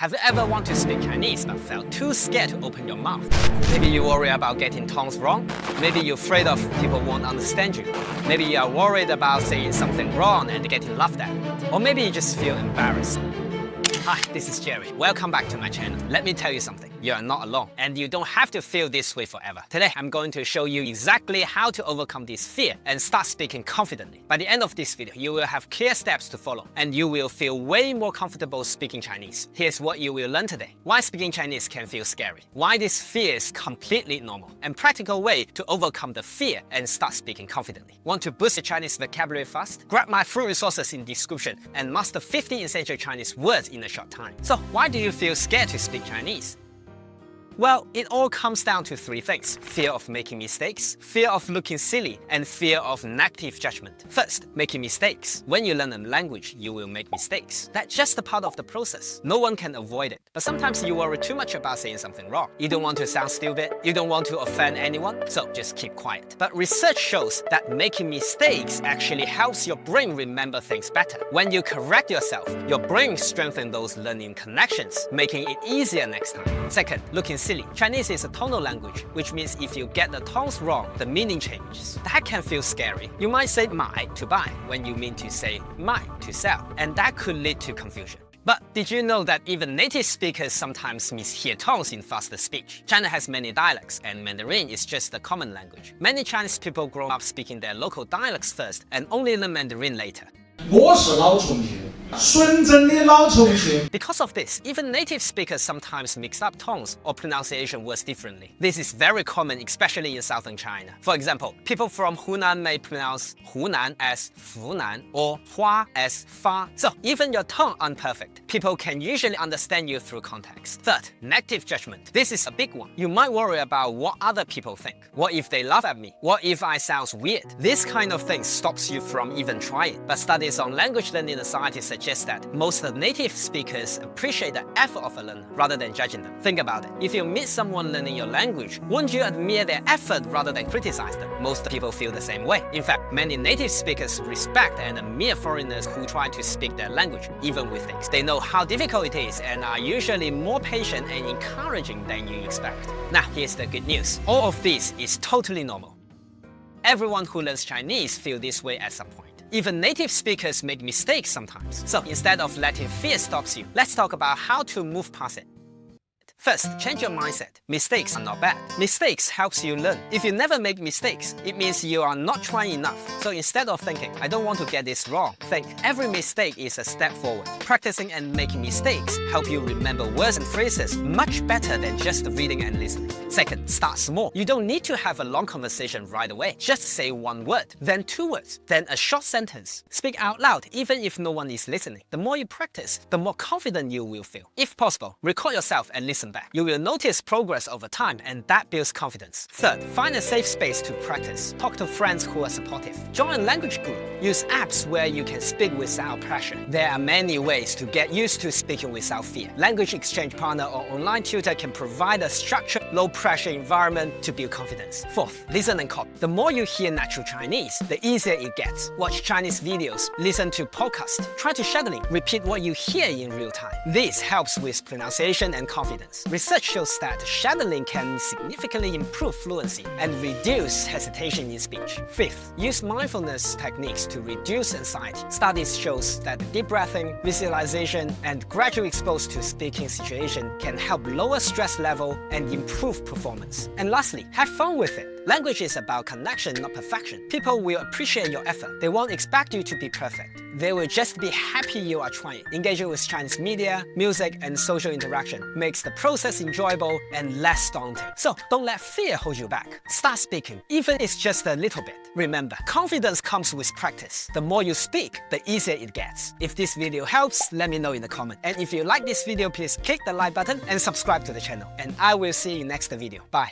Have you ever wanted to speak Chinese but felt too scared to open your mouth? Maybe you worry about getting tongues wrong. Maybe you're afraid of people won't understand you. Maybe you are worried about saying something wrong and getting laughed at. Or maybe you just feel embarrassed. Hi, this is Jerry. Welcome back to my channel. Let me tell you something. You are not alone, and you don't have to feel this way forever. Today, I'm going to show you exactly how to overcome this fear and start speaking confidently. By the end of this video, you will have clear steps to follow, and you will feel way more comfortable speaking Chinese. Here's what you will learn today. Why speaking Chinese can feel scary. Why this fear is completely normal. And practical way to overcome the fear and start speaking confidently. Want to boost your Chinese vocabulary fast? Grab my free resources in the description and master 50 essential Chinese words in a short time. So why do you feel scared to speak Chinese? Well, it all comes down to three things: fear of making mistakes, fear of looking silly, and fear of negative judgment. First, making mistakes. When you learn a language, you will make mistakes. That's just a part of the process. No one can avoid it. But sometimes you worry too much about saying something wrong. You don't want to sound stupid, you don't want to offend anyone, so just keep quiet. But research shows that making mistakes actually helps your brain remember things better. When you correct yourself, your brain strengthens those learning connections, making it easier next time. Second, looking silly. Chinese is a tonal language, which means if you get the tones wrong, the meaning changes. That can feel scary. You might say "mai" to buy when you mean to say "mai" to sell, and that could lead to confusion. But did you know that even native speakers sometimes mishear tones in faster speech? China has many dialects, and Mandarin is just the common language. Many Chinese people grow up speaking their local dialects first and only learn Mandarin later. Because of this, even native speakers sometimes mix up tones or pronunciation words differently. This is very common, especially in southern China. For example, people from Hunan may pronounce Hunan as Funan or Hua as Fa. So even your tongue imperfect, people can usually understand you through context. Third, negative judgment. This is a big one. You might worry about what other people think. What if they laugh at me? What if I sound weird? This kind of thing stops you from even trying. But studies on language learning society suggest that most native speakers appreciate the effort of a learner rather than judging them. Think about it. If you meet someone learning your language, wouldn't you admire their effort rather than criticize them? Most people feel the same way. In fact, many native speakers respect and admire foreigners who try to speak their language, even with things. They know how difficult it is and are usually more patient and encouraging than you expect. Now, here's the good news. All of this is totally normal. Everyone who learns Chinese feels this way at some point. Even native speakers make mistakes sometimes. So instead of letting fear stop you, let's talk about how to move past it. First, change your mindset. Mistakes are not bad. Mistakes helps you learn. If you never make mistakes, it means you are not trying enough. So instead of thinking, I don't want to get this wrong, think, every mistake is a step forward. Practicing and making mistakes help you remember words and phrases much better than just reading and listening. Second, start small. You don't need to have a long conversation right away. Just say one word, then two words, then a short sentence. Speak out loud even if no one is listening. The more you practice, the more confident you will feel. If possible, record yourself and listen back. You will notice progress over time, and that builds confidence. Third, find a safe space to practice. Talk to friends who are supportive. Join a language group. Use apps where you can speak without pressure. There are many ways to get used to speaking without fear. Language exchange partner or online tutor can provide a structured, low-pressure environment to build confidence. Fourth, listen and copy. The more you hear natural Chinese, the easier it gets. Watch Chinese videos, listen to podcasts, try to shadowing, repeat what you hear in real time. This helps with pronunciation and confidence. Research shows that shadowing can significantly improve fluency and reduce hesitation in speech. Fifth, use mindfulness techniques to reduce anxiety. Studies shows that deep breathing, visualization, and gradual exposure to speaking situation can help lower stress level and improve performance. And lastly, have fun with it. Language is about connection, not perfection. People will appreciate your effort. They won't expect you to be perfect. They will just be happy you are trying. Engaging with Chinese media, music, and social interaction makes the process enjoyable and less daunting. So don't let fear hold you back. Start speaking, even if it's just a little bit. Remember, confidence comes with practice. The more you speak, the easier it gets. If this video helps, let me know in the comment. And if you like this video, please click the like button and subscribe to the channel. And I will see you in next video. Bye.